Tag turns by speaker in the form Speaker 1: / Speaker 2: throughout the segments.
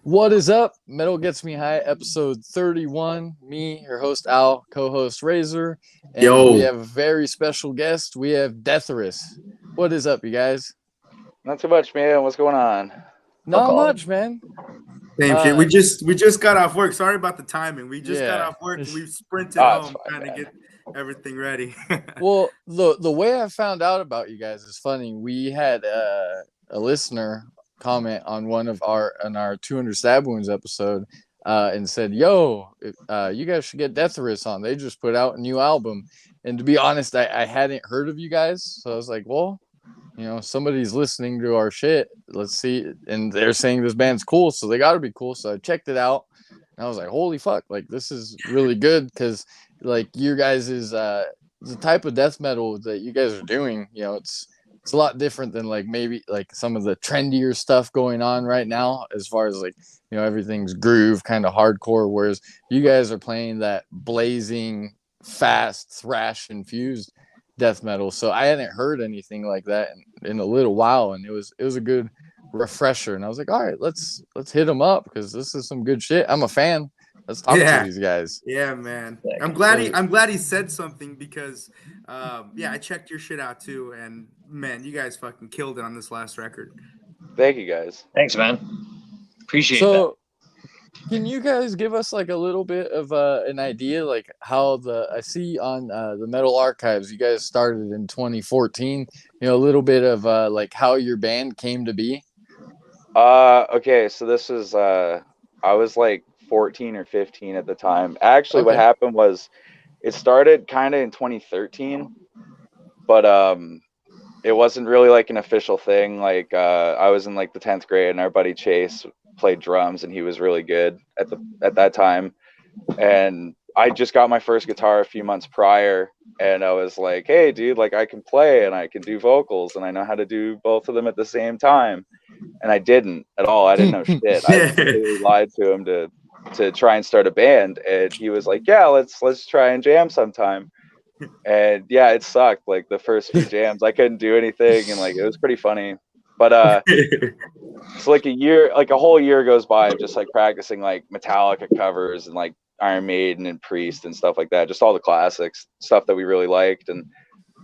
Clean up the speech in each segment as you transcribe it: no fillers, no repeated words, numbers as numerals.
Speaker 1: What is up? Metal Gets Me High, episode 31. Me, your host Al, co-host Razor, and we
Speaker 2: Yo,
Speaker 1: have a very special guest. We have Detherous. What is up, you guys?
Speaker 3: Not too much, man. What's going on?
Speaker 1: Not much, man.
Speaker 2: same shit.
Speaker 1: Uh,
Speaker 2: We just got off work. Sorry about the timing. We just got
Speaker 1: yeah.
Speaker 2: off work and we sprinted
Speaker 3: Oh, it's
Speaker 2: home
Speaker 3: fine,
Speaker 2: trying to
Speaker 3: man.
Speaker 2: get everything ready.
Speaker 1: Well, the way I found out about you guys is funny. We had a listener comment on our 200 stab wounds episode, and said, "Yo, you guys should get Detherous on. They just put out a new album." And to be honest, I hadn't heard of you guys, so I was like, "Well, somebody's listening to our shit. Let's see." And they're saying this band's cool, so they got to be cool. So I checked it out, and I was like, "Holy fuck! Like this is really good." Because like you guys is the type of death metal that you guys are doing. It's a lot different than like maybe like some of the trendier stuff going on right now, as far as like everything's groove kind of hardcore, whereas you guys are playing that blazing fast thrash infused death metal. So I hadn't heard anything like that in a little while, and it was a good refresher. And I was like, all right, let's hit them up because this is some good shit. I'm a fan. Let's talk to
Speaker 2: Yeah,
Speaker 1: these guys.
Speaker 2: yeah, man.
Speaker 3: Sick.
Speaker 2: I'm glad he said something because yeah, I checked your shit out too, and man, you guys fucking killed it on this last record.
Speaker 3: Thank you, guys.
Speaker 4: Thanks, man. Appreciate that.
Speaker 1: So can you guys give us like a little bit of an idea, like how I see on the Metal Archives, you guys started in 2014. A little bit of like how your band came to be.
Speaker 3: Okay, so this is I was like 14 or 15 at the time. Actually, what
Speaker 1: Okay.
Speaker 3: happened was it started kind of in 2013, but it wasn't really like an official thing. Like I was in like the 10th grade, and our buddy Chase played drums, and he was really good at that time. And I just got my first guitar a few months prior, and I was like, "Hey, dude, like I can play and I can do vocals, and I know how to do both of them at the same time." And I didn't at all. I didn't know shit. I completely lied to him to try and start a band, and he was like, "Yeah, let's try and jam sometime." And yeah, it sucked. Like the first few jams, I couldn't do anything, and like it was pretty funny. But so like a whole year goes by of just like practicing like Metallica covers and like Iron Maiden and Priest and stuff like that, just all the classics, stuff that we really liked, and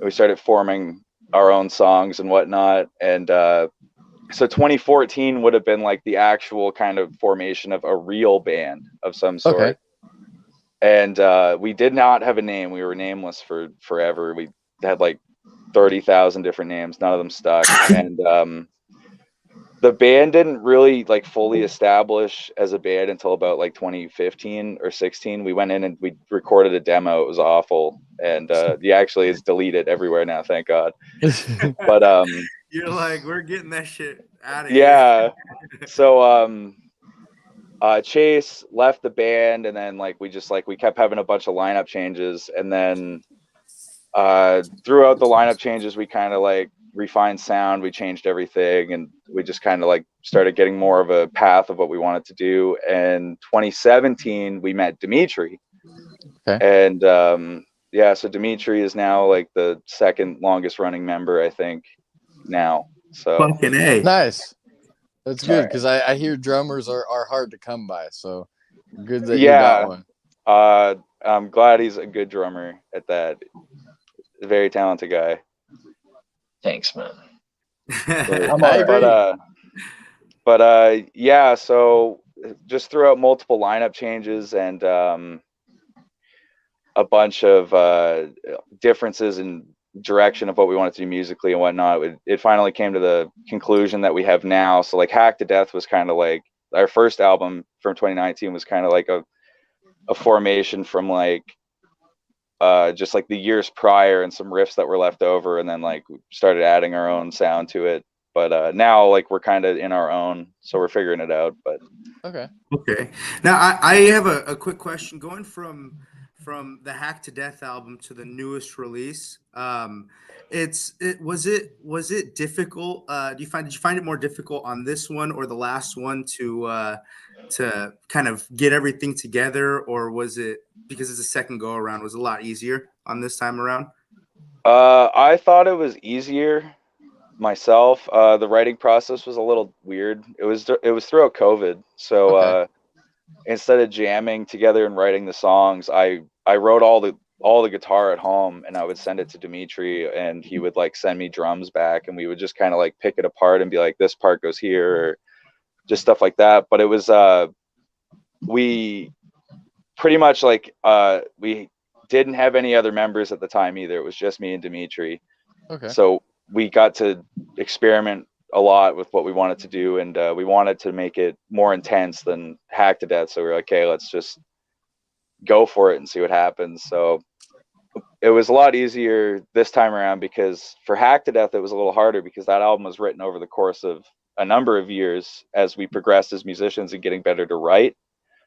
Speaker 3: we started forming our own songs and whatnot. And so 2014 would have been like the actual kind of formation of a real band of some
Speaker 1: Okay.
Speaker 3: sort. And we did not have a name. We were nameless for forever. We had like 30,000 different names. None of them stuck. And the band didn't really like fully establish as a band until about like 2015 or 16. We went in and we recorded a demo. It was awful, and actually it's deleted everywhere now, thank God. But
Speaker 2: You're like, we're getting that shit out of here.
Speaker 3: yeah. So Chase left the band, and then like we kept having a bunch of lineup changes, and then throughout the lineup changes we kind of like refined sound, we changed everything, and we just kind of like started getting more of a path of what we wanted to do. And 2017 we met Dimitri.
Speaker 1: Okay.
Speaker 3: And yeah, so Dimitri is now like the second longest running member, I think, now. So
Speaker 2: Fucking A.
Speaker 1: Nice. That's good
Speaker 3: Alright.
Speaker 1: because I hear drummers are hard to come by. So good that you got
Speaker 3: Yeah,
Speaker 1: one.
Speaker 3: I'm glad he's a good drummer at that. Very talented guy.
Speaker 4: Thanks, man.
Speaker 1: I
Speaker 3: But
Speaker 1: agree.
Speaker 3: yeah, so just throughout multiple lineup changes and a bunch of differences in direction of what we wanted to do musically and whatnot, it finally came to the conclusion that we have now. So like Hack to Death was kind of like our first album from 2019 was kind of like a formation from like just like the years prior and some riffs that were left over, and then like we started adding our own sound to it. But now like we're kind of in our own, so we're figuring it out. But
Speaker 1: Okay.
Speaker 2: Okay. Now I have a quick question. Going from the Hack to Death album to the newest release, was it difficult? Did you find it more difficult on this one or the last one to kind of get everything together, or was it because it's a second go around, was it a lot easier on this time around?
Speaker 3: I thought it was easier. myself, the writing process was a little weird. It was throughout COVID, so instead of jamming together and writing the songs, I wrote all the guitar at home, and I would send it to Dimitri, and he would like send me drums back, and we would just kind of like pick it apart and be like, this part goes here, or just stuff like that. But it was we pretty much like we didn't have any other members at the time either. It was just me and Dimitri.
Speaker 1: Okay.
Speaker 3: So we got to experiment a lot with what we wanted to do, and we wanted to make it more intense than Hack to Death. So we were like, okay, let's just go for it and see what happens. So it was a lot easier this time around, because for Hack to Death it was a little harder, because that album was written over the course of a number of years as we progressed as musicians and getting better to write.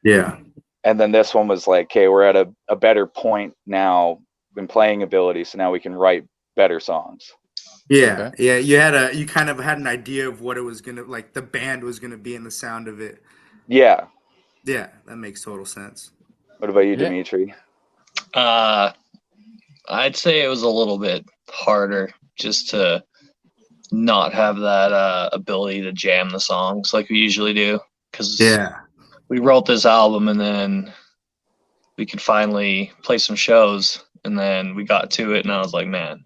Speaker 2: Yeah.
Speaker 3: And then this one was like, okay, we're at a better point now in playing ability, so now we can write better songs.
Speaker 2: Yeah. Yeah. You kind of had an idea of what it was gonna, like, the band was gonna be and the sound of it.
Speaker 3: Yeah.
Speaker 2: Yeah, that makes total sense.
Speaker 3: What about you, Dimitri?
Speaker 4: I'd say it was a little bit harder just to not have that ability to jam the songs like we usually do, because we wrote this album and then we could finally play some shows, and then we got to it and I was like, man,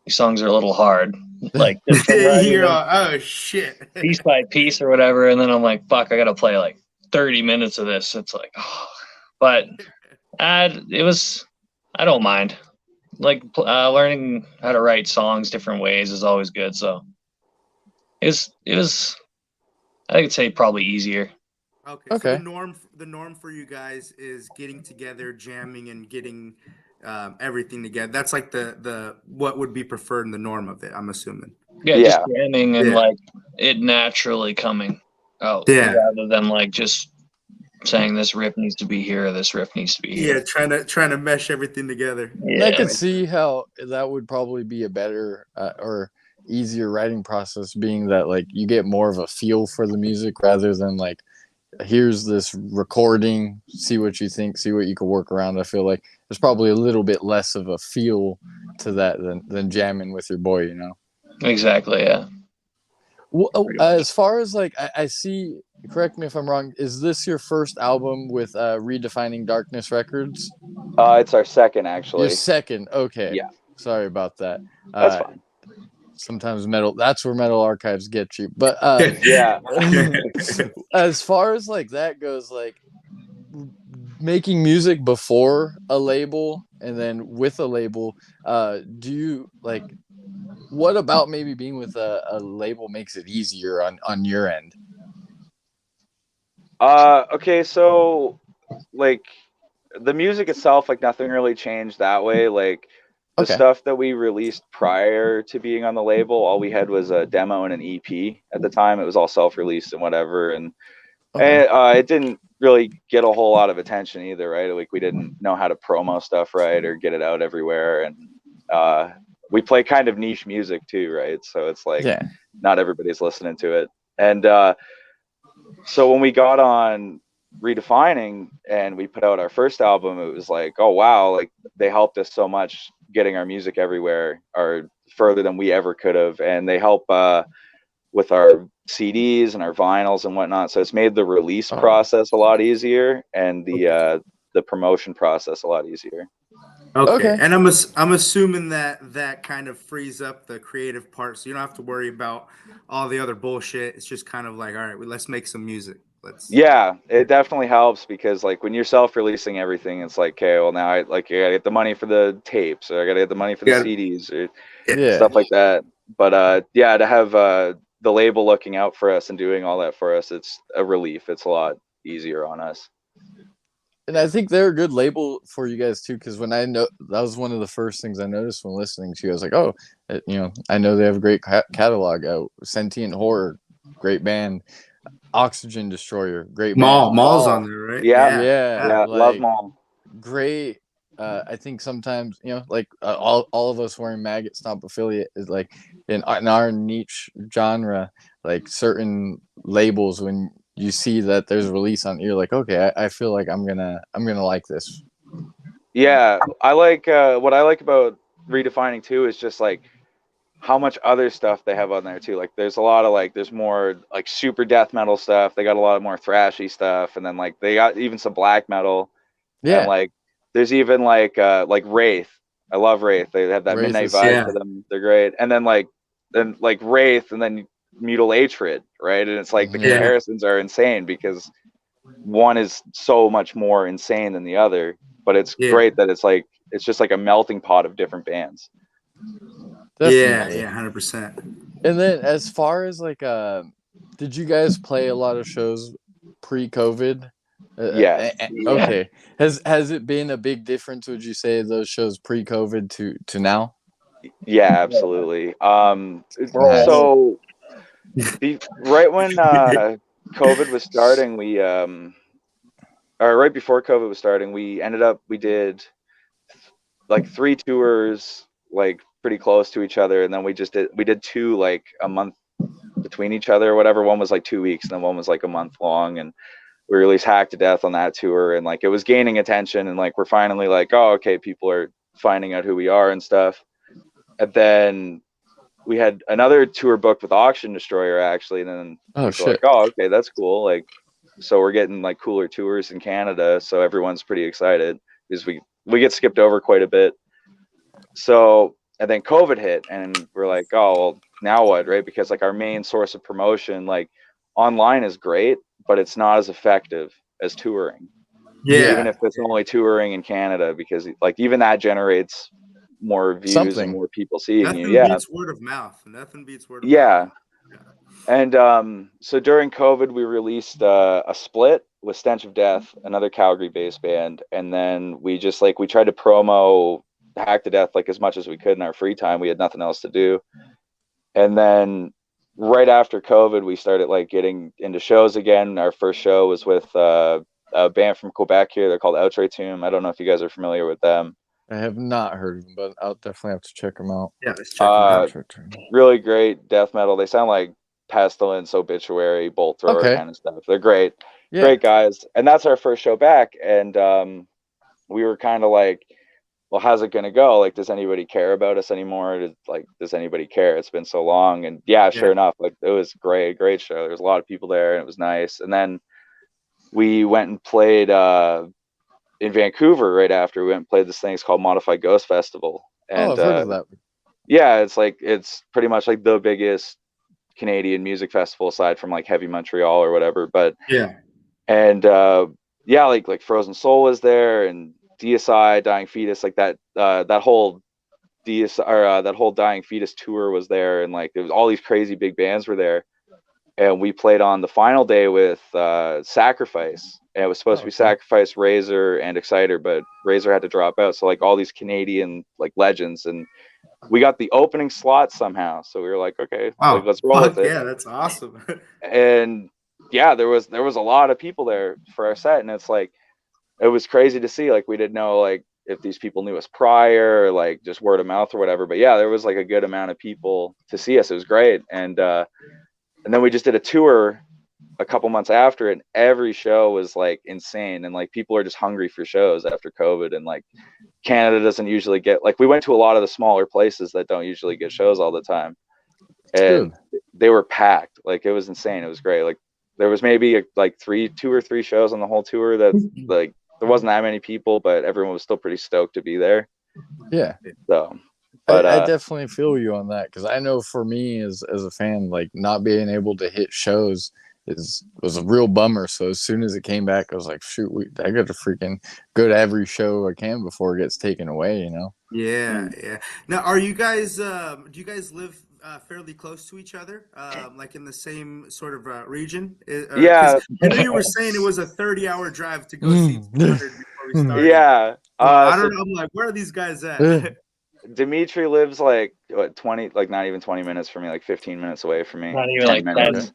Speaker 4: these songs are a little hard, like
Speaker 2: oh shit,
Speaker 4: piece by piece or whatever, and then I'm like, fuck, I gotta play like 30 minutes of this. It's like, oh. But it was, I don't mind. Like learning how to write songs different ways is always good. So it was I think I'd say probably easier.
Speaker 2: Okay. So the norm for you guys is getting together, jamming, and getting everything together. That's like the what would be preferred in the norm of it, I'm assuming.
Speaker 4: Yeah, just jamming and like it naturally coming out, rather than like just saying this riff needs to be here or this riff needs to be here.
Speaker 2: Yeah, trying to mesh everything together.
Speaker 1: Yeah, I could see how that would probably be a better or easier writing process, being that like you get more of a feel for the music rather than like, here's this recording, see what you think, see what you can work around. I feel like there's probably a little bit less of a feel to that than jamming with your boy, you know?
Speaker 4: Exactly, yeah.
Speaker 1: Well, as far as like, I see, correct me if I'm wrong, is this your first album with Redefining Darkness Records?
Speaker 3: It's our second, actually.
Speaker 1: Your second, okay.
Speaker 3: Yeah.
Speaker 1: Sorry about that.
Speaker 3: That's fine.
Speaker 1: Sometimes that's where Metal Archives get you. But
Speaker 3: yeah.
Speaker 1: As far as like that goes, like making music before a label and then with a label, do you like, what about maybe being with a label makes it easier on your end?
Speaker 3: Okay, so like the music itself, like nothing really changed that way. Like the stuff that we released prior to being on the label, all we had was a demo and an EP at the time. It was all self-released and whatever, and it didn't really get a whole lot of attention either, right? Like we didn't know how to promo stuff right or get it out everywhere, and we play kind of niche music too, right? So it's like not everybody's listening to it. And so when we got on Redefining and we put out our first album, it was like, oh wow, like they helped us so much getting our music everywhere, or further than we ever could have, and they help with our CDs and our vinyls and whatnot. So it's made the release process a lot easier, and the promotion process a lot easier.
Speaker 2: Okay. And I'm assuming that kind of frees up the creative part, so you don't have to worry about all the other bullshit. It's just kind of like, all right, let's make some music.
Speaker 3: Yeah, it definitely helps, because like when you're self-releasing everything, it's like, okay, well now I gotta get the money for the tapes, or I gotta get the money for the CDs, or stuff like that. But to have the label looking out for us and doing all that for us, it's a relief. It's a lot easier on us.
Speaker 1: And I think they're a good label for you guys too, because when I know, that was one of the first things I noticed when listening to you. I was like, oh, you know, I know they have a great catalog. Sentient Horror, great band. Oxygen Destroyer, great band.
Speaker 2: Maul's on there, right?
Speaker 1: Yeah, like,
Speaker 3: love Maul.
Speaker 1: Great. I think sometimes, you know, like all of us wearing Maggot Stomp affiliate is like in our niche genre, like certain labels, when you see that there's a release on, you're like, okay, I feel like I'm gonna like this.
Speaker 3: Yeah, I like what I like about Redefining too is just like how much other stuff they have on there too. Like there's a lot of like there's more like super death metal stuff. They got a lot more thrashy stuff, and then like they got even some black metal. And like there's even like Wraith. I love Wraith. They have that
Speaker 1: Wraith
Speaker 3: midnight
Speaker 1: is
Speaker 3: vibe
Speaker 2: sick.
Speaker 3: to them. They're great. And then like Wraith and then Mutilatred, right? And it's like the
Speaker 1: Yeah.
Speaker 3: comparisons are insane because one is so much more insane than the other. But it's
Speaker 2: Yeah.
Speaker 3: great that it's like it's just like a melting pot of different bands.
Speaker 1: Definitely.
Speaker 2: Yeah, 100%.
Speaker 1: And then as far as like did you guys play a lot of shows pre-COVID?
Speaker 3: Yes.
Speaker 1: Okay. Has it been a big difference, would you say, those shows pre-COVID to now?
Speaker 3: Yeah, absolutely.
Speaker 1: Nice.
Speaker 3: So right when COVID was starting, or right before COVID was starting, we did like 3 tours, like pretty close to each other, and then we did 2 like a month between each other or whatever. One was like 2 weeks, and then one was like a month long, and we released Hack to Death on that tour, and like it was gaining attention, and like we're finally like, oh, okay, people are finding out who we are and stuff. And then we had another tour booked with Auction Destroyer actually, and then people were like, oh, okay, that's cool. Like, so we're getting like cooler tours in Canada, so everyone's pretty excited because we get skipped over quite a bit. So, and then COVID hit, and we're like, oh, well, now what, right? Because like our main source of promotion, like online is great, but it's not as effective as touring.
Speaker 2: Yeah.
Speaker 3: Even if it's only touring in Canada, because like even that generates more views and more people seeing you. Yeah.
Speaker 2: Beats word of mouth. Nothing beats word of mouth.
Speaker 3: Yeah. And so during COVID, we released a split with Stench of Death, another Calgary-based band, and then we just like we tried to promo Hack to Death like as much as we could in our free time. We had nothing else to do, and then right after COVID, we started like getting into shows again. Our first show was with a band from Quebec here. They're called Outre Tomb. I don't know if you guys are familiar with them.
Speaker 1: I have not heard of them, but I'll definitely have to check them out.
Speaker 2: Yeah, let's check them out.
Speaker 3: Really great death metal. They sound like Pestilence, Obituary, Bolt Thrower kind of stuff. They're great. Yeah. Great guys. And that's our first show back. And we were kind of like, well, how's it going to go? Like, does anybody care about us anymore? Does anybody care? It's been so long. And sure enough, like it was great show. There was a lot of people there and it was nice. And then we went and played in Vancouver right after. We went and played this thing. It's called Modified Ghost Festival. And
Speaker 1: I've heard of that.
Speaker 3: Yeah, it's pretty much like the biggest Canadian music festival aside from like Heavy Montreal or whatever. But like Frozen Soul was there, and DSI, Dying Fetus, like that whole that whole Dying Fetus tour was there, and like there was all these crazy big bands were there. And we played on the final day with Sacrifice. And it was supposed to be Sacrifice, Razor, and Exciter, but Razor had to drop out. So like all these Canadian like legends, and we got the opening slot somehow. So we were like, okay, like, let's roll with it.
Speaker 2: Yeah, that's awesome.
Speaker 3: And there was a lot of people there for our set, and it's like it was crazy to see. Like we didn't know like if these people knew us prior, or like just word of mouth or whatever. But there was like a good amount of people to see us. It was great, and then we just did a tour a couple months after, and every show was like insane, and like people are just hungry for shows after COVID, and like Canada doesn't usually get, like we went to a lot of the smaller places that don't usually get shows all the time, and they were packed. Like it was insane. It was great. Like there was maybe like 2 or 3 shows on the whole tour that like there wasn't that many people, but everyone was still pretty stoked to be there.
Speaker 1: Yeah.
Speaker 3: So
Speaker 1: but I definitely feel you on that, because I know for me as a fan, like not being able to hit shows was a real bummer. So as soon as it came back, I was like, shoot, I got to freaking go to every show I can before it gets taken away, you know?
Speaker 2: Yeah. Now, are you guys? Do you guys live fairly close to each other, like in the same sort of region?
Speaker 3: Yeah.
Speaker 2: I know you were saying it was a 30-hour drive to go see 200 before we started.
Speaker 3: Yeah.
Speaker 2: I don't know. I'm like, where are these guys at?
Speaker 3: Dimitri lives like 20, like not even 20 minutes from me, like 15 minutes away from me.
Speaker 4: Not even like minutes.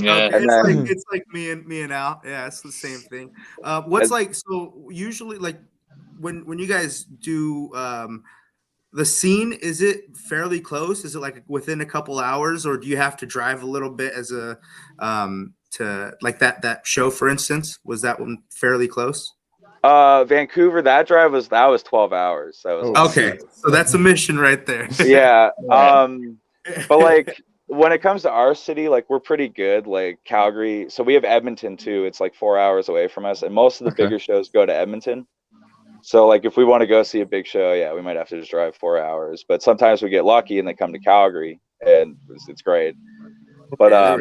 Speaker 2: Yeah, okay. It's like me and Al. Yeah, it's the same thing. What's like, so usually like when you guys do the scene, is it fairly close? Is it like within a couple hours, or do you have to drive a little bit as a to like that show, for instance? Was that one fairly close?
Speaker 3: Vancouver, that was 12 hours. That was
Speaker 2: okay. So that's a mission right there.
Speaker 3: Yeah. But like when it comes to our city, like we're pretty good. Like Calgary, so we have Edmonton too. It's like 4 hours away from us, and most of the
Speaker 1: Okay.
Speaker 3: bigger shows go to Edmonton. So like if we want to go see a big show, yeah, we might have to just drive 4 hours. But sometimes we get lucky and they come to Calgary, and it's great. But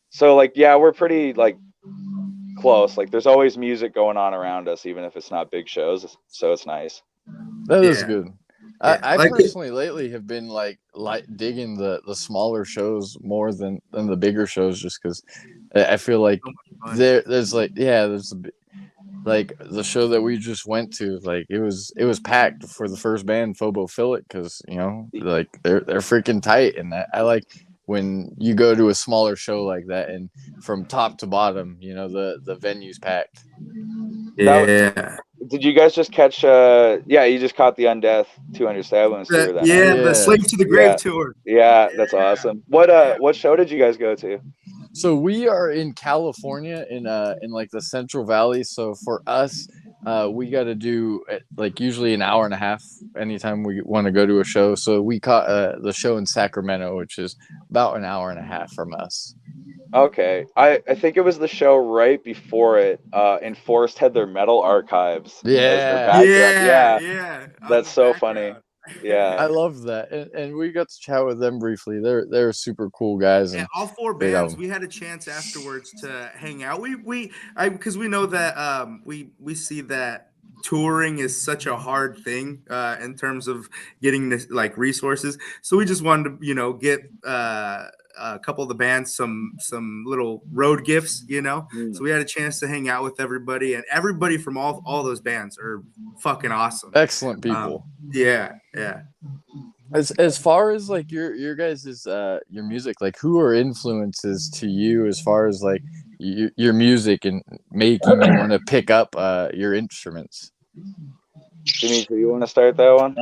Speaker 3: so like yeah, we're pretty like close. Like there's always music going on around us, even if it's not big shows. So it's nice.
Speaker 1: That is
Speaker 2: Yeah.
Speaker 1: good.
Speaker 2: Yeah,
Speaker 1: I
Speaker 2: like
Speaker 1: personally lately have been like digging the smaller shows more than the bigger shows, just because I feel like
Speaker 2: so much fun.
Speaker 1: there's like there's like the show that we just went to, like it was packed for the first band, Phobophilic, because like they're freaking tight, and I like when you go to a smaller show like that, and from top to bottom, the venue's packed.
Speaker 2: Yeah.
Speaker 3: Did you guys just catch? Yeah, you just caught the Undeath 200 Stab Wounds tour. Then,
Speaker 2: Yeah,
Speaker 3: right?
Speaker 2: the Slave to the Grave
Speaker 3: Yeah.
Speaker 2: tour.
Speaker 3: Yeah, that's awesome. What show did you guys go to?
Speaker 1: So we are in California, in like the Central Valley. So for us, we got to do like usually an hour and a half anytime we want to go to a show. So we caught the show in Sacramento, which is about an hour and a half from us.
Speaker 3: Okay, I think it was the show right before it. Enforced had their metal archives as their
Speaker 1: Yeah.
Speaker 3: background.
Speaker 2: Yeah,
Speaker 3: Yeah,
Speaker 2: yeah. On
Speaker 3: that's
Speaker 2: the
Speaker 3: so funny.
Speaker 2: background.
Speaker 3: Yeah.
Speaker 1: I love that, and we got to chat with them briefly. They're super cool guys,
Speaker 2: Yeah,
Speaker 1: and
Speaker 2: all four
Speaker 1: great
Speaker 2: bands.
Speaker 1: album.
Speaker 2: We had a chance afterwards to hang out. Because we know that we see that touring is such a hard thing in terms of getting this like resources. So we just wanted to get a couple of the bands some little road gifts. So we had a chance to hang out with everybody, and everybody from all those bands are fucking awesome.
Speaker 1: Excellent people.
Speaker 2: Yeah.
Speaker 1: As far as like your guys' your music, like who are influences to you as far as like your music and making you want to pick up your instruments?
Speaker 3: Dimitri, you want to start that one?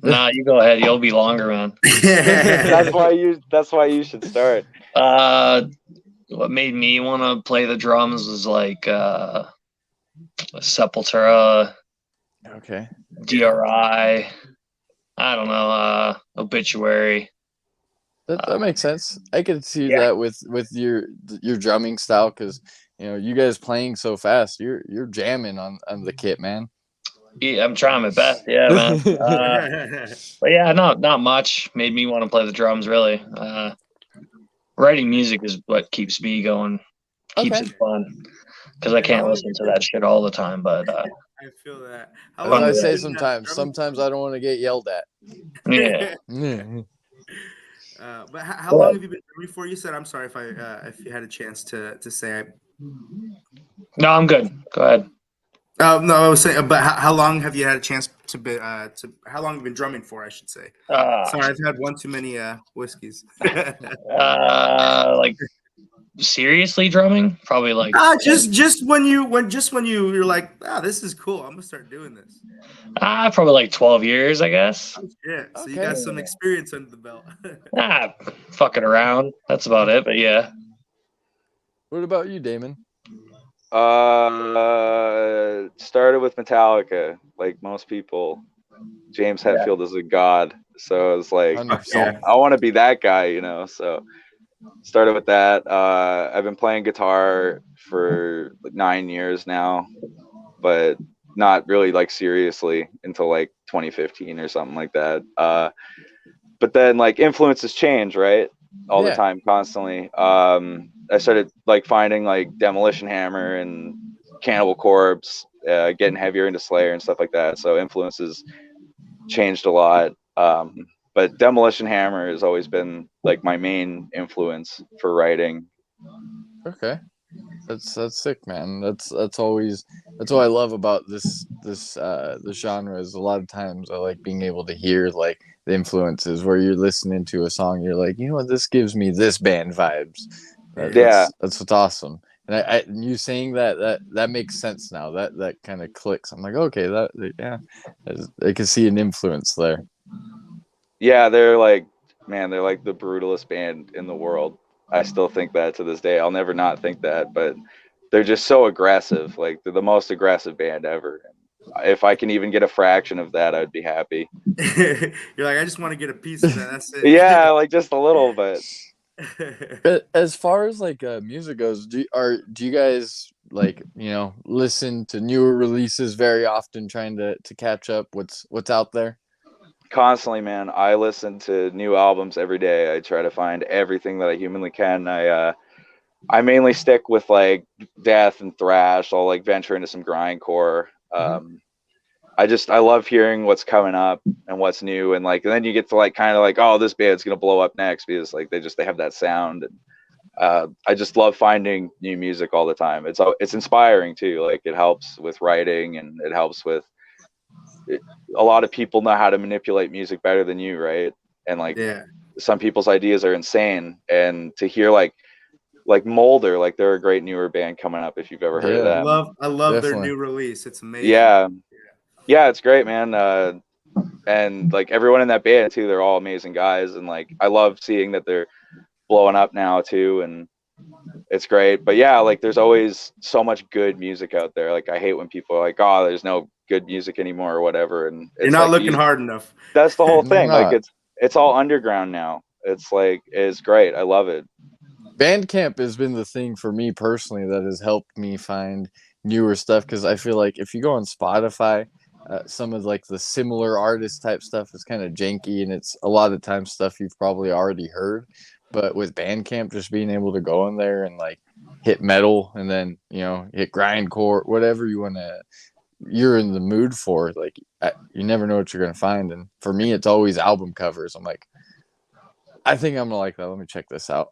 Speaker 4: Nah, you go ahead. You'll be longer, man.
Speaker 3: That's why you should start.
Speaker 4: What made me want to play the drums was like Sepultura,
Speaker 1: Okay.
Speaker 4: DRI. I don't know. Obituary.
Speaker 1: That makes sense. I could see
Speaker 4: Yeah.
Speaker 1: that with your drumming style, because you guys playing so fast, you're jamming on the kit, man.
Speaker 4: Yeah, I'm trying my best. Yeah, man. But yeah, not much made me want to play the drums. Really, writing music is what keeps me going, keeps
Speaker 1: Okay.
Speaker 4: it fun, because I can't listen to that shit all the time. But
Speaker 2: I feel that. How
Speaker 1: As
Speaker 2: long
Speaker 1: I
Speaker 2: have you
Speaker 1: say,
Speaker 2: been,
Speaker 1: sometimes I don't want to get yelled at.
Speaker 4: yeah,
Speaker 2: but how long have you been drumming for? You said, I'm sorry if you had a chance to say.
Speaker 4: no, I'm good. Go ahead.
Speaker 2: No, I was saying, but how long have you had a chance to be how long have you been drumming for? I should say. Sorry, I've had one too many whiskeys.
Speaker 4: Like seriously drumming, probably like
Speaker 2: just when you're like, this is cool. I'm gonna start doing this.
Speaker 4: probably like 12 years, I guess.
Speaker 2: Yeah, so you
Speaker 1: Okay.
Speaker 2: got some experience under the belt.
Speaker 4: Fucking around. That's about it. But yeah.
Speaker 1: What about you, Damon?
Speaker 3: Started with Metallica, like most people. James Hetfield is a god, so it's like
Speaker 1: 100%.
Speaker 3: I want to be that guy, So started with that. I've been playing guitar for like 9 years now, but not really like seriously until like 2015 or something like that. But then like influences change, right? All the time, constantly. I started like finding like Demolition Hammer and Cannibal Corpse, getting heavier into Slayer and stuff like that. So influences changed a lot. But Demolition Hammer has always been like my main influence for writing.
Speaker 1: Okay. That's sick, man. That's always what I love about this genre is a lot of times I like being able to hear like the influences where you're listening to a song, you're like, what, this gives me this band vibes. That's what's awesome. And you saying that makes sense now. That kind of clicks. I'm like, okay, I can see an influence there.
Speaker 3: Yeah, they're like the brutalest band in the world. I still think that to this day. I'll never not think that, but they're just so aggressive. Like they're the most aggressive band ever. if I can even get a fraction of that, I'd be happy.
Speaker 2: You're like, I just want to get a piece of that. That's it.
Speaker 3: Yeah, like just a little bit.
Speaker 1: As far as like music goes, do you guys like listen to newer releases very often, trying to catch up what's out there?
Speaker 3: Constantly, man. I listen to new albums every day. I try to find everything that I humanly can. I mainly stick with like death and thrash. I'll like venture into some grindcore. I love hearing what's coming up and what's new, and like and then you get to like kind of like, oh, this band's gonna blow up next because like they have that sound. And I just love finding new music all the time. It's inspiring too. Like it helps with writing, and it helps with a lot of people know how to manipulate music better than you, right? And like
Speaker 2: Yeah.
Speaker 3: some people's ideas are insane, and to hear like Molder, like they're a great newer band coming up if you've ever heard of
Speaker 1: Yeah.
Speaker 3: them.
Speaker 2: I love their
Speaker 1: Definitely.
Speaker 2: new release. It's amazing.
Speaker 3: Yeah, it's great, man. And like everyone in that band too, they're all amazing guys, and like I love seeing that they're blowing up now too, and it's great. But yeah, like there's always so much good music out there. Like I hate when people are like, oh, there's no good music anymore or whatever, and
Speaker 2: You're
Speaker 3: it's
Speaker 2: not
Speaker 3: like
Speaker 2: looking hard enough.
Speaker 3: that's the whole
Speaker 1: They're
Speaker 3: thing. Like
Speaker 1: not.
Speaker 3: it's all underground now. It's great. I love it.
Speaker 1: Bandcamp has been the thing for me personally that has helped me find newer stuff, because I feel like if you go on Spotify, some of like the similar artist type stuff is kind of janky, and it's a lot of times stuff you've probably already heard. But with Bandcamp, just being able to go in there and like hit metal, and then hit grindcore, whatever you're in the mood for, like you never know what you're gonna find. And for me, it's always album covers. I'm like, I think I'm gonna like that. Let me check this out.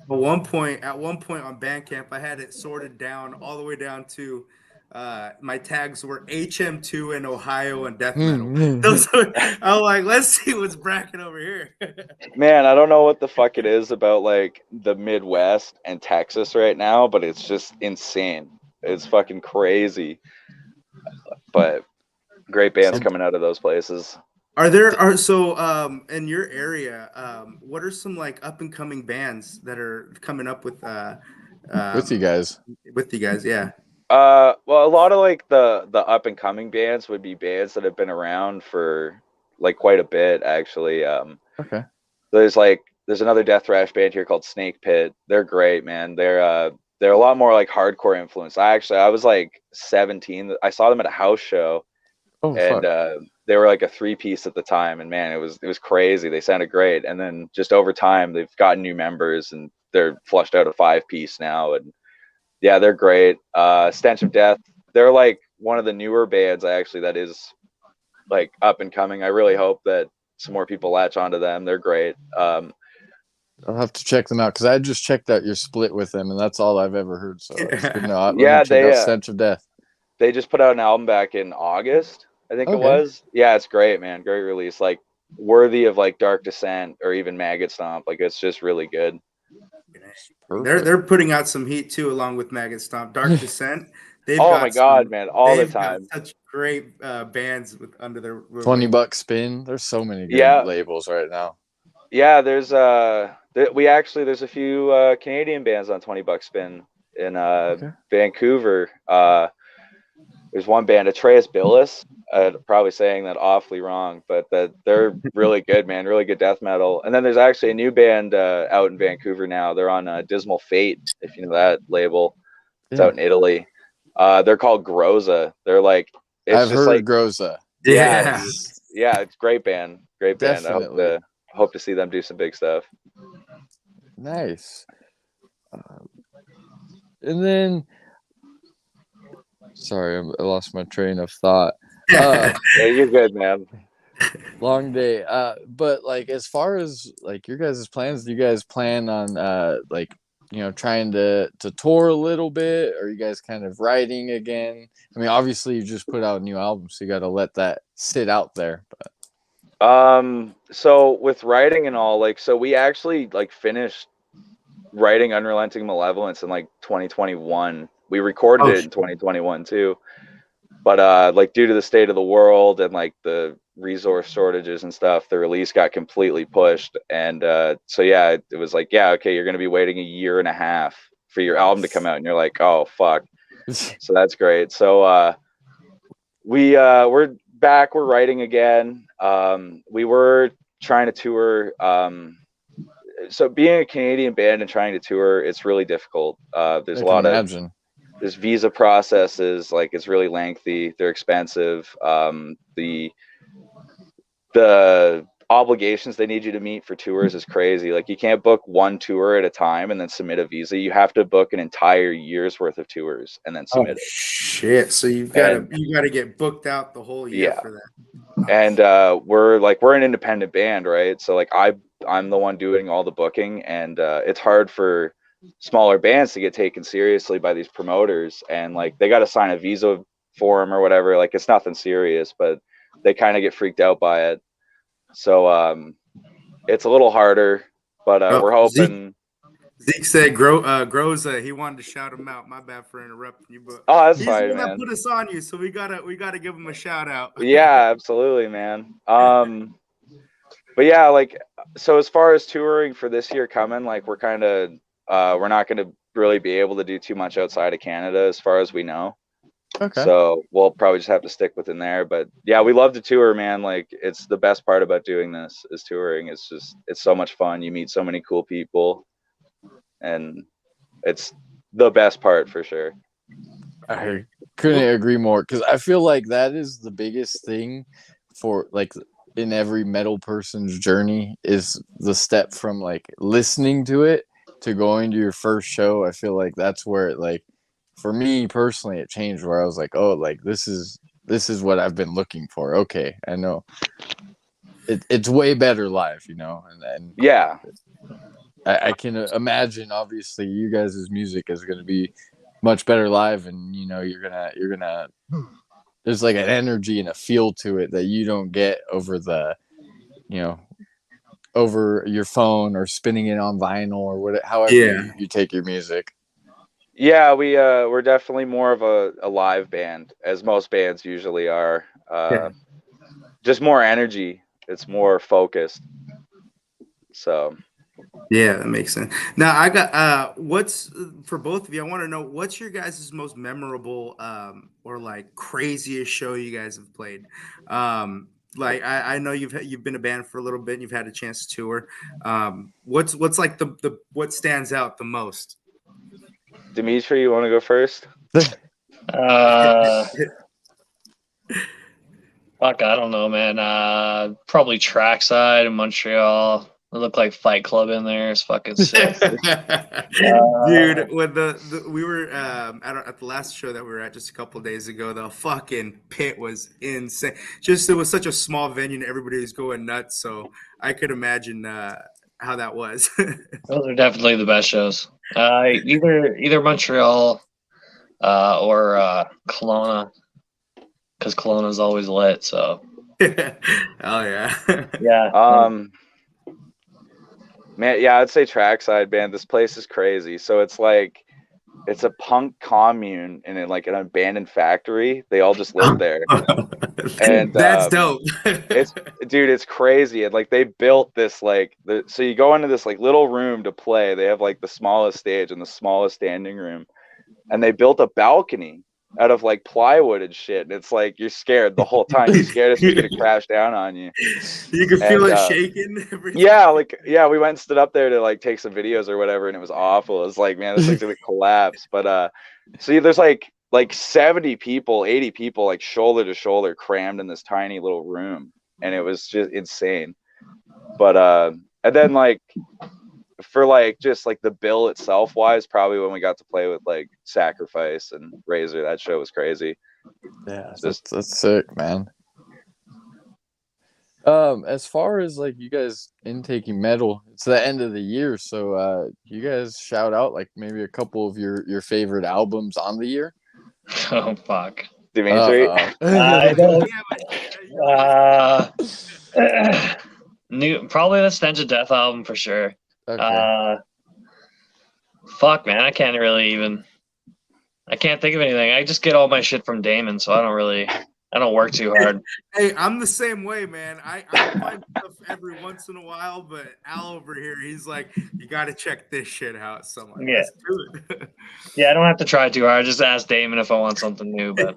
Speaker 2: At one point on Bandcamp, I had it sorted down all the way down to my tags were HM2 and Ohio and death metal. I'm like, let's see what's bracket over here.
Speaker 3: Man, I don't know what the fuck it is about like the Midwest and Texas right now, but it's just insane. It's fucking crazy. But great bands coming out of those places.
Speaker 2: So in your area, what are some like up and coming bands that are coming up with
Speaker 1: you guys?
Speaker 2: With you guys, yeah.
Speaker 3: Well, a lot of like the up and coming bands would be bands that have been around for like quite a bit, actually.
Speaker 1: Okay.
Speaker 3: There's another death thrash band here called Snake Pit. They're great, man. They're a lot more like hardcore influence. I was like 17. I saw them at a house show.
Speaker 1: Oh,
Speaker 3: and
Speaker 1: fuck.
Speaker 3: They were like a 3-piece at the time, and man, it was crazy. They sounded great, and then just over time they've gotten new members, and they're flushed out a 5-piece now, and yeah, they're great. Stench of Death, they're like one of the newer bands actually that is like up and coming. I really hope that some more people latch onto them. They're great.
Speaker 1: I'll have to check them out, because I just checked out your split with them, and that's all I've ever heard. So it's good to know. Let me check out Stench of Death.
Speaker 3: They just put out an album back in August, I think it was. Yeah, it's great, man. Great release. Like worthy of like Dark Descent or even Maggot Stomp. Like it's just really good.
Speaker 2: They're putting out some heat too, along with Maggot Stomp. Dark Descent.
Speaker 3: Oh my god, man! All the time.
Speaker 2: Such great bands under their
Speaker 1: $20 spin. There's so many good labels right now.
Speaker 3: Yeah, there's there's a few Canadian bands on $20 spin in Vancouver. There's one band, Atreus Billis. Probably saying that awfully wrong, but they're really good, man. Really good death metal. And then there's actually a new band out in Vancouver now. They're on Dismal Fate, if you know that label. It's out in Italy. They're called Groza. They're like,
Speaker 1: I've heard of Groza.
Speaker 3: Yeah, it's great band. Great band.
Speaker 1: Definitely.
Speaker 3: I hope to see them do some big stuff.
Speaker 1: Nice. And then, sorry, I lost my train of thought.
Speaker 3: Yeah, you're good, man.
Speaker 1: Long day. But like, as far as like your guys' plans, do you guys plan on trying to tour a little bit? Or are you guys kind of writing again? I mean, obviously you just put out a new album, so you got to let that sit out there. But
Speaker 3: so with writing and all, like, so we actually like finished writing Unrelenting Malevolence in like 2021. We recorded it in 2021 too, but like due to the state of the world and like the resource shortages and stuff, the release got completely pushed. And so yeah, it was like, yeah, okay, you're gonna be waiting a year and a half for your album to come out, and you're like, oh fuck. So that's great. So we're back. We're writing again. We were trying to tour. So being a Canadian band and trying to tour, it's really difficult. There's a lot of there's visa processes. Like it's really lengthy. They're expensive. The obligations they need you to meet for tours is crazy. Like you can't book one tour at a time and then submit a visa. You have to book an entire year's worth of tours and then submit it.
Speaker 2: Shit! So you gotta get booked out the whole year for that.
Speaker 3: And we're an independent band, right? So like I'm the one doing all the booking, and it's hard for smaller bands to get taken seriously by these promoters, and like they got to sign a visa form or whatever. Like it's nothing serious, but they kind of get freaked out by it. So it's a little harder, but we're hoping.
Speaker 2: Zeke said Groza, he wanted to shout him out. My bad for interrupting you, but
Speaker 3: that's
Speaker 2: he's
Speaker 3: fine,
Speaker 2: the one
Speaker 3: man.
Speaker 2: that put us on you, so we gotta give him a shout out.
Speaker 3: Yeah, absolutely, man. But yeah, like so as far as touring for this year coming, like we're kind of we're not going to really be able to do too much outside of Canada as far as we know. Okay. So we'll probably just have to stick within there. But yeah, we love to tour, man. Like it's the best part about doing this is touring. It's so much fun. You meet so many cool people, and it's the best part for sure.
Speaker 1: I couldn't agree more, because I feel like that is the biggest thing for like in every metal person's journey is the step from like listening to it to going to your first show. I feel like that's where it, like, for me personally, it changed, where I was like, oh, like this is what I've been looking for. Okay, I know it's way better live, you know, and
Speaker 3: yeah,
Speaker 1: I can imagine obviously you guys' music is going to be much better live, and you know you're gonna there's like an energy and a feel to it that you don't get over the, you know, over your phone or spinning it on vinyl or whatever, however you take your music.
Speaker 3: Yeah, we're definitely more of a live band, as most bands usually are. Just more energy. It's more focused. So
Speaker 2: yeah, that makes sense. Now I got what's for both of you, I want to know what's your guys' most memorable or like craziest show you guys have played. Like I know you've been a band for a little bit and you've had a chance to tour. What's like the what stands out the most?
Speaker 3: Dimitri, you want to go first?
Speaker 4: Fuck, I don't know, man. Probably Trackside in Montreal. It looked like Fight Club in there. It's fucking sick.
Speaker 2: Dude, when we were at the last show that we were at just a couple of days ago, the fucking pit was insane. Just it was such a small venue and everybody was going nuts. So I could imagine how that was.
Speaker 4: Those are definitely the best shows. Either Montreal or Kelowna, because Kelowna is always lit. So.
Speaker 2: Oh yeah.
Speaker 4: Yeah.
Speaker 3: Man, yeah, I'd say Trackside, man. This place is crazy. So it's like it's a punk commune in like an abandoned factory. They all just live there. And
Speaker 2: that's dope.
Speaker 3: It's crazy. And like they built this so you go into this like little room to play. They have like the smallest stage and the smallest standing room. And they built a balcony out of like plywood and shit, and it's like you're scared the whole time. You're scared it's gonna crash down on you.
Speaker 2: You can feel it shaking.
Speaker 3: Yeah, we went and stood up there to like take some videos or whatever, and it was awful. It's like, man, this thing's gonna collapse. But see, there's like 70 people, 80 people, like shoulder to shoulder, crammed in this tiny little room, and it was just insane. But and then like for like just like the bill itself wise, probably when we got to play with like Sacrifice and Razor, that show was crazy.
Speaker 1: Yeah, that's sick, man. As far as like you guys intaking metal, it's the end of the year, so you guys shout out like maybe a couple of your favorite albums on the year.
Speaker 4: Oh fuck,
Speaker 3: Dimitri.
Speaker 4: I don't. Probably the Stench of Death album for sure.
Speaker 1: Okay.
Speaker 4: Fuck, man, I can't think of anything. I just get all my shit from Damon, so I don't work too hard.
Speaker 2: Hey, I'm the same way, man. I find stuff every once in a while, but Al over here, he's like, you got to check this shit out. So I'm like, let's do it.
Speaker 4: Yeah, I don't have to try too hard. I just ask Damon if I want something new. But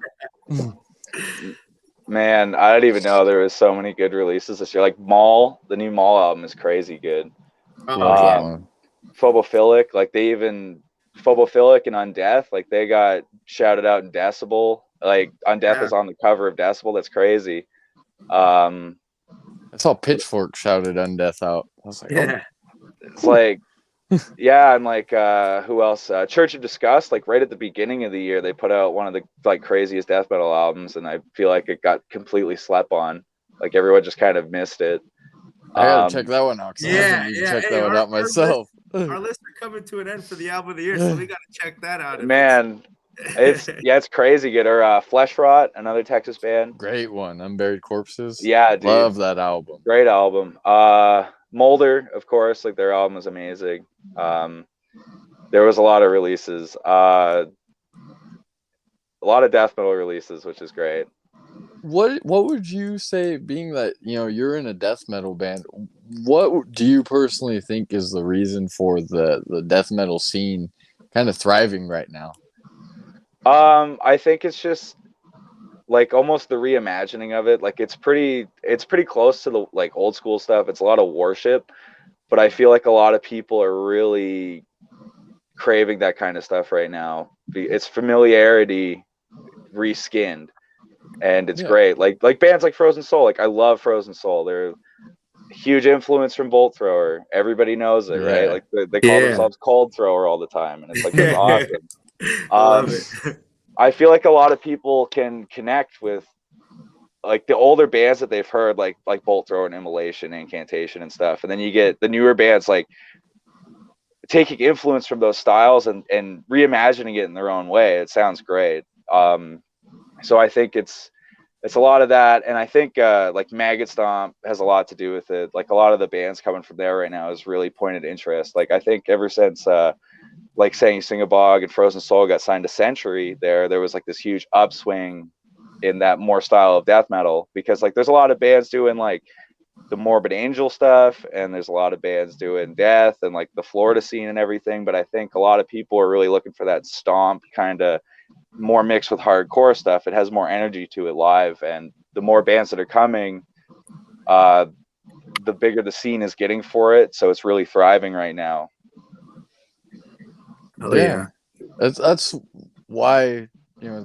Speaker 3: Man, I don't even know. There was so many good releases this year. Like Mall, the new Mall album is crazy good.
Speaker 1: Love that one.
Speaker 3: Phobophilic, like Phobophilic and Undeath, like they got shouted out in Decibel. Like Undeath is on the cover of Decibel. That's crazy.
Speaker 1: I saw Pitchfork shouted Undeath out. I was like,
Speaker 2: Yeah.
Speaker 3: It's like, yeah, and like who else? Church of Disgust, like right at the beginning of the year, they put out one of the like craziest death metal albums, and I feel like it got completely slept on. Like everyone just kind of missed it.
Speaker 1: I gotta check that one out because I
Speaker 2: Yeah,
Speaker 1: haven't even checked
Speaker 2: Hey,
Speaker 1: that one out myself.
Speaker 2: Our lists are coming to an end for the album of the year, so we gotta check that out.
Speaker 3: Man, it's crazy good. Or Flesh Rot, another Texas band.
Speaker 1: Great one. Unburied Corpses.
Speaker 3: Yeah, dude.
Speaker 1: Love that album.
Speaker 3: Great album. Molder, of course, like their album was amazing. There was a lot of releases. A lot of death metal releases, which is great.
Speaker 1: What would you say, being that you're in a death metal band, what do you personally think is the reason for the death metal scene kind of thriving right now?
Speaker 3: I think it's just like almost the reimagining of it. Like it's pretty close to the like old school stuff. It's a lot of worship, but I feel like a lot of people are really craving that kind of stuff right now. It's familiarity reskinned, and it's great. Like bands like Frozen Soul. Like I love Frozen Soul. They're a huge influence from Bolt Thrower. Everybody knows it, right? Like they call themselves Cold Thrower all the time, and it's like it's awesome.
Speaker 2: I love it.
Speaker 3: I feel like a lot of people can connect with like the older bands that they've heard, like Bolt Thrower and Immolation, Incantation, and stuff, and then you get the newer bands like taking influence from those styles and reimagining it in their own way. It sounds great. So I think it's a lot of that, and I think like Maggot Stomp has a lot to do with it. Like a lot of the bands coming from there right now is really pointed interest. Like I think ever since like saying Singabog and Frozen Soul got signed to Century, there was like this huge upswing in that more style of death metal, because like there's a lot of bands doing like the Morbid Angel stuff, and there's a lot of bands doing death and like the Florida scene and everything, but I think a lot of people are really looking for that stomp kind of more mixed with hardcore stuff. It has more energy to it live, and the more bands that are coming, the bigger the scene is getting for it, so it's really thriving right now.
Speaker 2: Oh yeah.
Speaker 1: That's why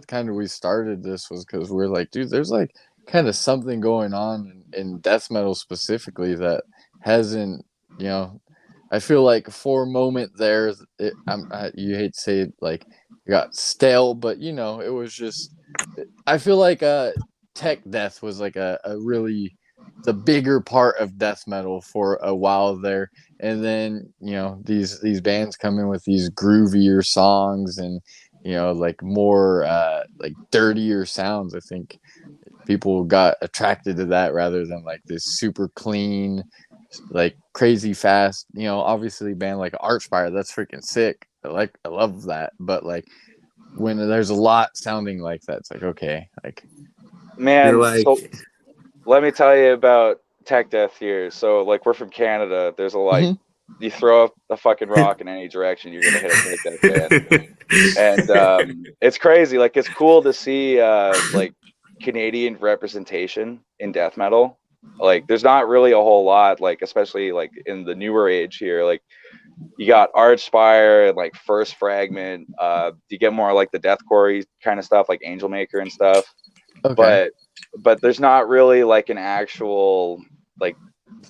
Speaker 1: kind of we started this, was because we're like, dude, there's like kind of something going on in death metal specifically that hasn't, I feel like for a moment there, you hate to say it, like it got stale, but it was just, I feel like tech death was like a really the bigger part of death metal for a while there, and then these bands come in with these groovier songs and like more like dirtier sounds. I think people got attracted to that rather than like this super clean, like crazy fast. Obviously a band like Archfire, that's freaking sick. I love that, but like when there's a lot sounding like that, it's like, okay, like,
Speaker 3: man,
Speaker 2: like...
Speaker 3: so let me tell you about tech death here. So like we're from Canada. There's a like you throw a fucking rock in any direction, you're gonna hit a tech death band. And it's crazy. Like it's cool to see like Canadian representation in death metal. Like there's not really a whole lot, like especially like in the newer age here. Like you got Archspire and like First Fragment. You get more like the deathcore kind of stuff, like Angel Maker and stuff.
Speaker 1: okay.
Speaker 3: But there's not really like an actual like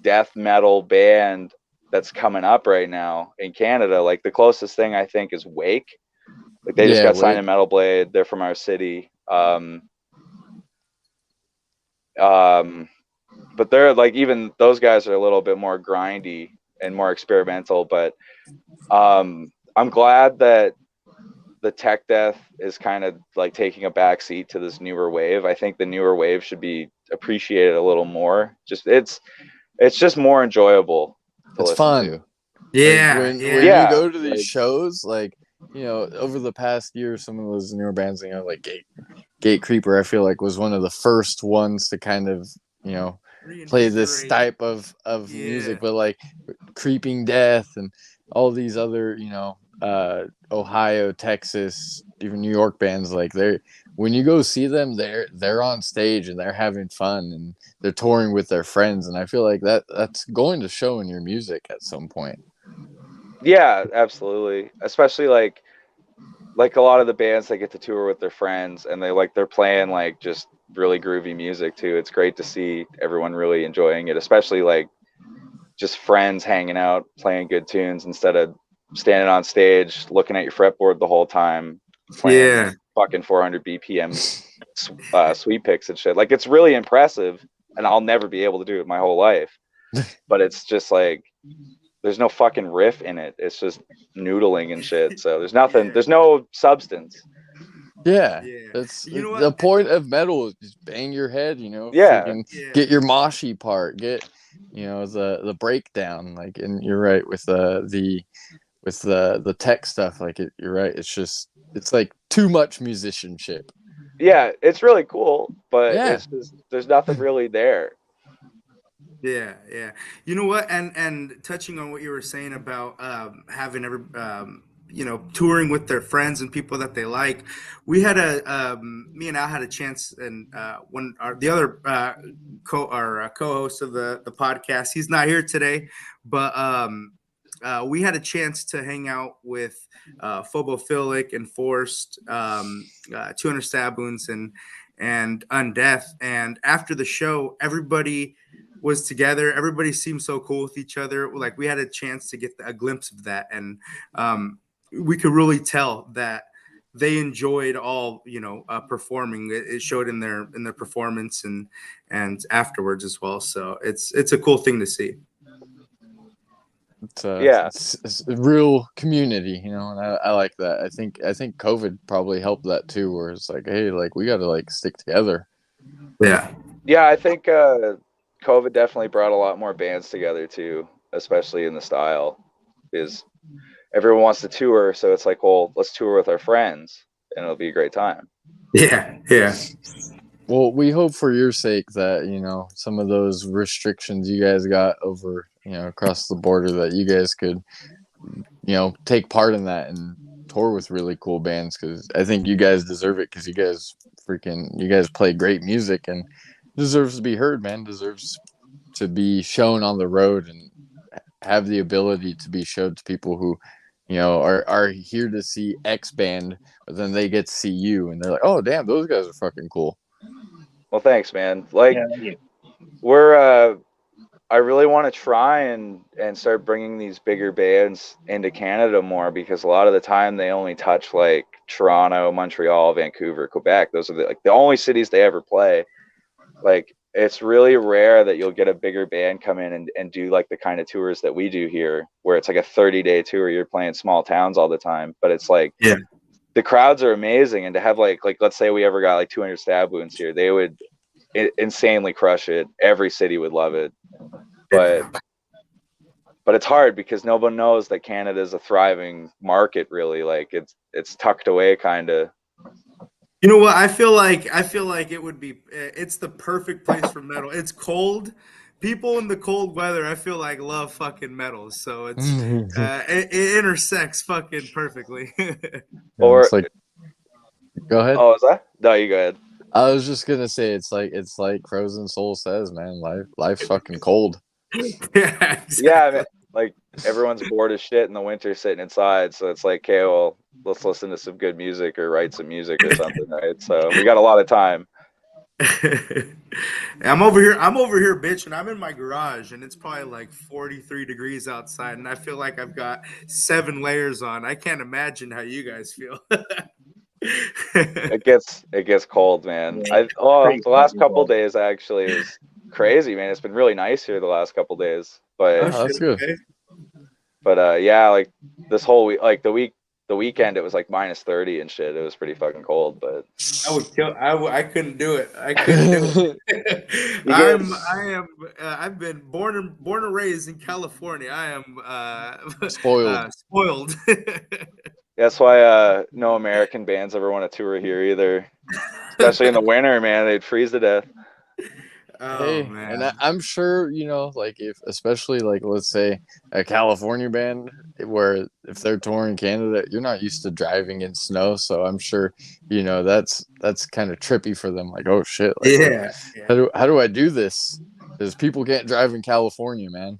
Speaker 3: death metal band that's coming up right now in Canada. Like the closest thing I think is Wake. Like they just got signed to Metal Blade. They're from our city. But they're like, even those guys are a little bit more grindy and more experimental. But I'm glad that the tech death is kind of like taking a backseat to this newer wave. I think the newer wave should be appreciated a little more. Just it's just more enjoyable to
Speaker 1: it's
Speaker 3: listen
Speaker 1: fun
Speaker 3: to.
Speaker 1: Yeah, like when you go to these shows, like over the past year, some of those newer bands, like Gate Creeper, I feel like was one of the first ones to kind of play this type of music. But like Creeping Death and all these other Ohio, Texas, even New York bands, like when you go see them, they're on stage and they're having fun and they're touring with their friends, and I feel like that's going to show in your music at some point.
Speaker 3: Yeah, absolutely. Especially like a lot of the bands that get to tour with their friends and they're playing like just really groovy music too. It's great to see everyone really enjoying it, especially like just friends hanging out playing good tunes instead of standing on stage looking at your fretboard the whole time playing
Speaker 2: Yeah.
Speaker 3: fucking 400 BPM sweep picks and shit. Like, it's really impressive, and I'll never be able to do it my whole life. But it's just like there's no fucking riff in it. It's just noodling and shit. So there's nothing. There's no substance.
Speaker 1: Yeah,
Speaker 2: Yeah.
Speaker 1: that's
Speaker 2: You know what?
Speaker 1: the point of metal is just bang your head,
Speaker 3: Yeah.
Speaker 1: freaking
Speaker 2: Yeah.
Speaker 1: get your moshy part, get the breakdown, like, and you're right with the tech stuff, like you're right. It's like too much musicianship.
Speaker 3: Yeah, it's really cool, but
Speaker 1: Yeah.
Speaker 3: it's just there's nothing really there.
Speaker 2: Yeah, yeah. You know what? And touching on what you were saying about having touring with their friends and people that they like, we had me and Al had a chance, and when the other co-host of the podcast, he's not here today, but we had a chance to hang out with Phobophilic and Forced, 200 Stab Wounds, and Undeath, and after the show, everybody was together. Everybody seemed so cool with each other. Like, we had a chance to get a glimpse of that, and we could really tell that they enjoyed all performing. It showed in their performance and afterwards as well. So it's a cool thing to see.
Speaker 1: It's a real community, and I like that. I think COVID probably helped that too, where it's like, hey, like, we got to like stick together.
Speaker 3: Yeah, I think COVID definitely brought a lot more bands together too, especially in the style, because everyone wants to tour. So it's like, well, let's tour with our friends, and it'll be a great time.
Speaker 2: Yeah.
Speaker 1: Well, we hope for your sake that some of those restrictions you guys got over across the border, that you guys could take part in that and tour with really cool bands, because I think you guys deserve it, because you guys play great music and deserves to be heard, man. Deserves to be shown on the road and have the ability to be showed to people who are here to see X band, but then they get to see you and they're like, oh damn, those guys are fucking cool.
Speaker 3: Well, thanks, man. Like, we're I really want to try and start bringing these bigger bands into Canada more, because a lot of the time they only touch like Toronto, Montreal, Vancouver, Quebec. Those are the only cities they ever play. Like, it's really rare that you'll get a bigger band come in and do like the kind of tours that we do here, where it's like a 30-day tour. You're playing small towns all the time, but it's like,
Speaker 2: Yeah,
Speaker 3: the crowds are amazing. And to have like let's say we ever got like 200 Stab Wounds here, they would insanely crush it. Every city would love it. But it's hard because no one knows that Canada is a thriving market, really. Like, it's tucked away kind of.
Speaker 2: You know what? I feel like it would be. It's the perfect place for metal. It's cold. People in the cold weather, I feel like, love fucking metal. So it intersects fucking perfectly.
Speaker 3: Or
Speaker 1: like, go ahead.
Speaker 3: Oh, is that? No, you go ahead.
Speaker 1: I was just gonna say, it's like Frozen Soul says, man. Life's fucking cold.
Speaker 2: Yeah, exactly.
Speaker 3: Yeah, I mean, like, everyone's bored as shit in the winter sitting inside, so it's like, okay, well, let's listen to some good music or write some music or something, right? So we got a lot of time.
Speaker 2: I'm over here bitching. I'm in my garage and it's probably like 43 degrees outside, and I feel like I've got 7 layers on. I can't imagine how you guys feel.
Speaker 3: It gets cold, man. The last couple days actually is crazy, man. It's been really nice here the last couple days, but
Speaker 1: that's good.
Speaker 2: Okay.
Speaker 3: But yeah, like this whole week, like the weekend, it was like minus 30 and shit. It was pretty fucking cold, but
Speaker 2: I would kill. I couldn't do it. I couldn't do it. I've been born and raised in California. I am
Speaker 1: Spoiled.
Speaker 2: Spoiled.
Speaker 3: that's why no American bands ever want to tour here either. Especially in the winter, man. They'd freeze to death.
Speaker 2: Oh
Speaker 1: Hey,
Speaker 2: man.
Speaker 1: and I'm sure, like if especially like let's say a California band where if they're touring Canada, you're not used to driving in snow, so I'm sure, that's kind of trippy for them. Like, oh shit, like
Speaker 2: Yeah.
Speaker 1: how do I do this? Because people can't drive in California, man.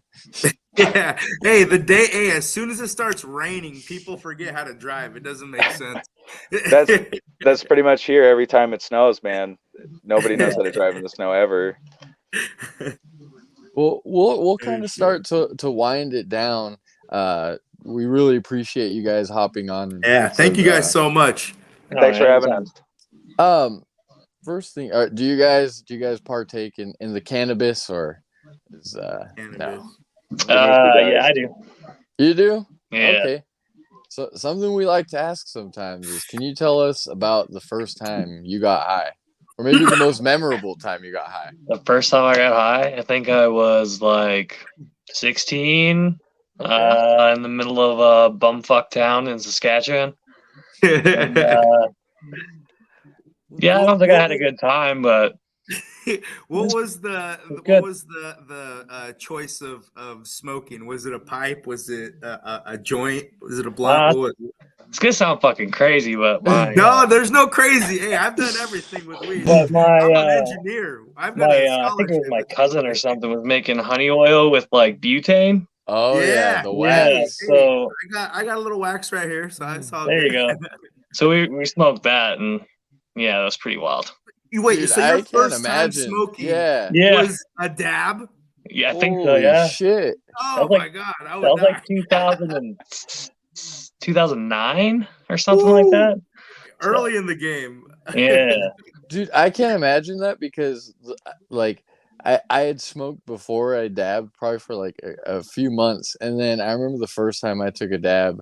Speaker 2: Yeah. Hey, as soon as it starts raining, people forget how to drive. It doesn't make sense.
Speaker 3: That's pretty much here every time it snows, man. Nobody knows how to drive in the snow ever.
Speaker 1: Well, we'll kind of start to wind it down. We really appreciate you guys hopping on.
Speaker 2: Yeah, thank you guys so much.
Speaker 3: Thanks for having us.
Speaker 1: First thing, do you guys partake in the cannabis or is
Speaker 2: Cannabis.
Speaker 1: no?
Speaker 4: Yeah, I do.
Speaker 1: You do?
Speaker 4: Yeah.
Speaker 1: Okay. So something we like to ask sometimes is, can you tell us about the first time you got high, or maybe the most memorable time you got high?
Speaker 4: The first time I got high, I think I was like 16, in the middle of bumfuck town in Saskatchewan. And, yeah, I don't think I had a good time, but
Speaker 2: what was the choice of smoking? Was it a pipe? Was it a joint? Was it a blunt?
Speaker 4: It's gonna sound fucking crazy, but
Speaker 2: no, there's no crazy. Hey, I've done everything with weed.
Speaker 4: But
Speaker 2: I'm an engineer. I've got a
Speaker 4: I think it was
Speaker 2: scholarship.
Speaker 4: my cousin or something was making honey oil with like butane.
Speaker 1: Oh yeah, the
Speaker 4: Yeah,
Speaker 1: wax.
Speaker 4: so
Speaker 2: I got a little wax right here, so it's all
Speaker 4: there
Speaker 2: good.
Speaker 4: you go. So we smoked that, and yeah, that was pretty wild.
Speaker 2: Wait,
Speaker 1: Dude,
Speaker 2: so your first time smoking was a dab?
Speaker 4: Yeah, I think so.
Speaker 1: Holy
Speaker 4: Yeah.
Speaker 1: Shit.
Speaker 2: Oh my god,
Speaker 4: that was like 2009 or something like that.
Speaker 2: Early in the game.
Speaker 4: Yeah.
Speaker 1: Dude, I can't imagine that because like I had smoked before I dabbed probably for like a few months, and then I remember the first time I took a dab.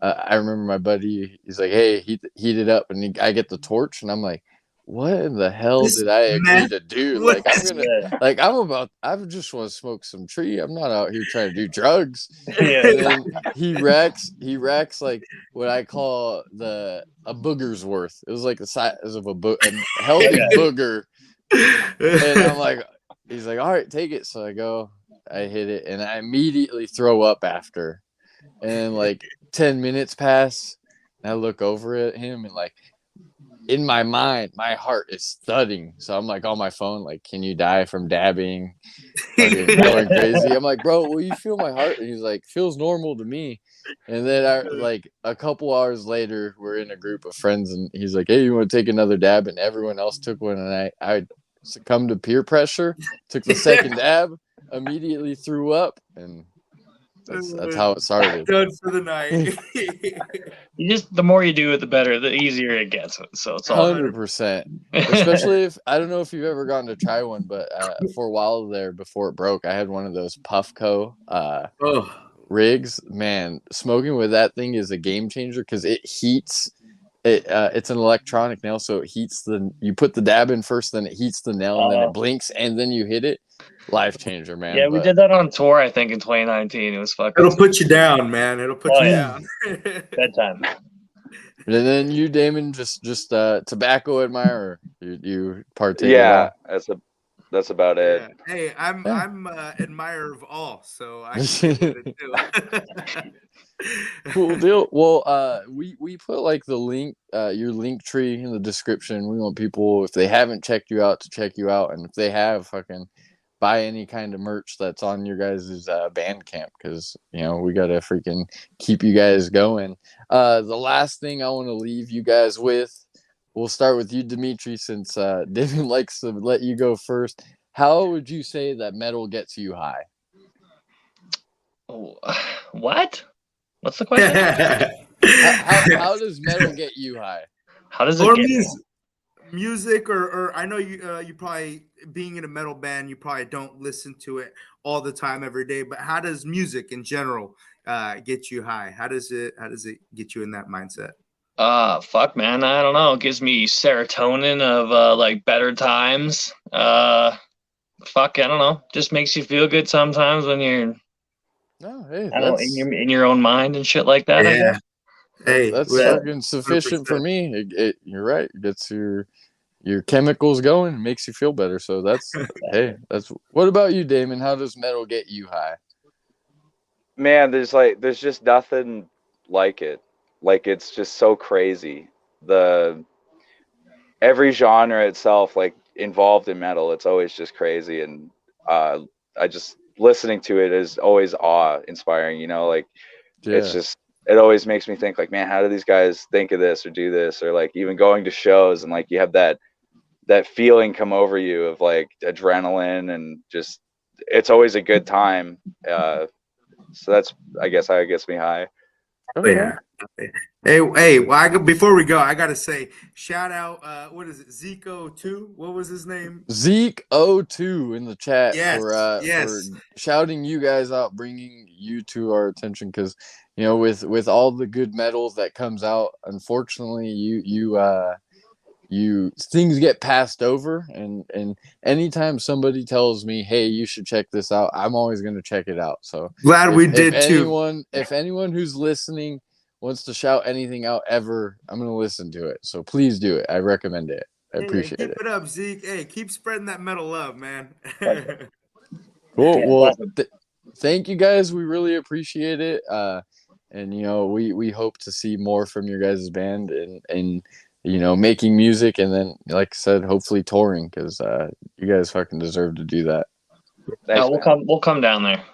Speaker 1: I remember my buddy. He's like, "Hey, heat it up," and I get the torch, and I'm like, "What in the hell did I agree to do? Like, I'm gonna, like, I just want to smoke some tree. I'm not out here trying to do drugs."
Speaker 4: Yeah.
Speaker 1: And then he racks like what I call a booger's worth. It was like the size of a healthy booger, and I'm like, he's like, all right, take it. So I hit it, and I immediately throw up after. And like 10 minutes pass, and I look over at him, and like in my mind, my heart is thudding. So I'm like on my phone, like, can you die from dabbing? Fucking going crazy. I'm like, bro, will you feel my heart? And he's like, feels normal to me. And then like a couple hours later, we're in a group of friends, and he's like, hey, you want to take another dab? And everyone else took one, and I succumbed to peer pressure, took the second dab, immediately threw up, and that's how it started.
Speaker 2: Done for the night.
Speaker 4: The more you do it, the better, the easier it gets. So it's all
Speaker 1: 100%. Especially if I don't know if you've ever gotten to try one, but for a while there before it broke, I had one of those Puffco rigs. Man, smoking with that thing is a game changer because it heats. It's an electronic nail, so it heats you put the dab in first, then it heats the nail, and then it blinks, and then you hit it. Life changer, man.
Speaker 4: Yeah, we did that on tour, I think, in 2019. It was fucking.
Speaker 2: It'll put you down, man. It'll put you down.
Speaker 4: Bedtime.
Speaker 1: And then you, Damon, just tobacco admirer. You partake.
Speaker 3: Yeah, that's about it.
Speaker 2: Hey, I'm admirer of all, so I can get it too.
Speaker 1: Cool deal. Well, we put like the link, your link tree in the description. We want people, if they haven't checked you out, to check you out, and if they have, fucking buy any kind of merch that's on your guys' Bandcamp, because we gotta freaking keep you guys going. The last thing I want to leave you guys with, we'll start with you, Dimitri, since David likes to let you go first. How would you say that metal gets you high?
Speaker 4: Oh, what? What's the question?
Speaker 1: how does metal get you high?
Speaker 4: How does it get
Speaker 2: music, or I know you probably, being in a metal band, you probably don't listen to it all the time every day, but how does music in general get you high? How does it get you in that mindset?
Speaker 4: Fuck, man, I don't know. It gives me serotonin of like better times. Fuck, I don't know. Just makes you feel good sometimes when you're in your own mind and shit like that.
Speaker 2: Yeah.
Speaker 1: That's fucking sufficient 100%. For me. You're right. It gets your your chemicals going, and makes you feel better. So that's hey, that's what about you, Damon? How does metal get you high?
Speaker 3: Man, there's just nothing like it. Like it's just so crazy. Every genre itself, like involved in metal, it's always just crazy, and I just listening to it is always awe inspiring. You know, like it's
Speaker 1: Yeah.
Speaker 3: just it always makes me think like, man, how do these guys think of this or do this, or like even going to shows and like you have that feeling come over you of like adrenaline and just it's always a good time. So that's I guess how it gets me high.
Speaker 1: Okay.
Speaker 2: Yeah. Hey. Well, before we go, I gotta say, shout out. What is it? Zico2. What was his name?
Speaker 1: Zeke02 in the chat
Speaker 2: Yes.
Speaker 1: for shouting you guys out, bringing you to our attention, because you know with all the good metals that comes out, unfortunately you things get passed over, and anytime somebody tells me, hey, you should check this out, I'm always going to check it out. So
Speaker 2: Glad we did too.
Speaker 1: If anyone who's listening wants to shout anything out ever, I'm going to listen to it. So please do it. I recommend it. I appreciate
Speaker 2: keep
Speaker 1: it.
Speaker 2: it up, Zeke. Hey, keep spreading that metal love, man.
Speaker 1: Cool.
Speaker 4: Yeah,
Speaker 1: Well, thank you guys. We really appreciate it. And you know, we hope to see more from your guys' band and you know, making music, and then like I said, hopefully touring, because you guys fucking deserve to do that.
Speaker 3: Thanks,
Speaker 4: we'll come down there.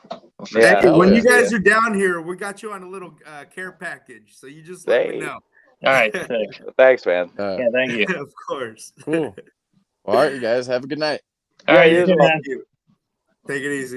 Speaker 3: Yeah,
Speaker 2: Hey, when you
Speaker 3: yeah.
Speaker 2: guys are down here, we got you on a little care package, so you just let me know.
Speaker 4: All right, sick.
Speaker 3: Thanks, man.
Speaker 4: Yeah, thank you.
Speaker 2: Of course.
Speaker 1: Cool. Well, all right, you guys have a good night.
Speaker 4: All right,
Speaker 3: you
Speaker 4: you
Speaker 3: as
Speaker 4: too,
Speaker 3: well.
Speaker 4: man.
Speaker 2: Take it easy.